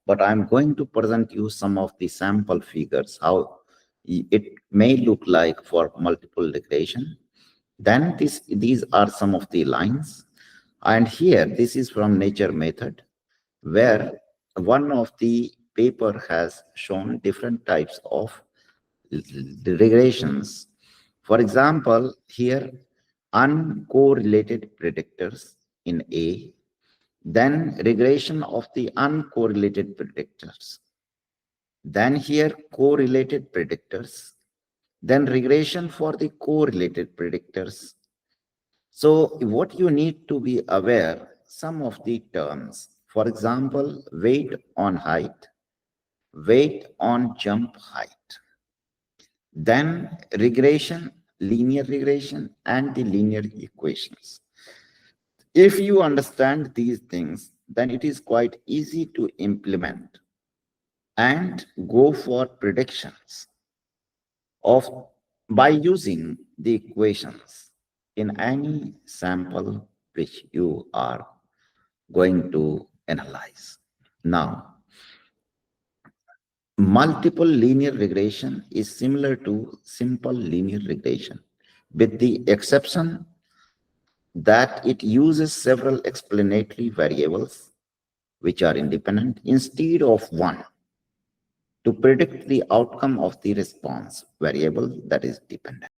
but I'm going to present you some of the sample figures, how it may look like for multiple regression. Then these are some of the lines. And here, this is from Nature Method, where one of the paper has shown different types of regressions. For example, here, uncorrelated predictors in A, then regression of the uncorrelated predictors, then here correlated predictors, then regression for the correlated predictors. So what you need to be aware, some of the terms, for example, weight on height, weight on jump height, then regression, linear regression, and the linear equations. If you understand these things, then it is quite easy to implement and go for predictions of by using the equations in any sample which you are going to analyze. Now, multiple linear regression is similar to simple linear regression, with the exception that it uses several explanatory variables which are independent instead of one to predict the outcome of the response variable that is dependent.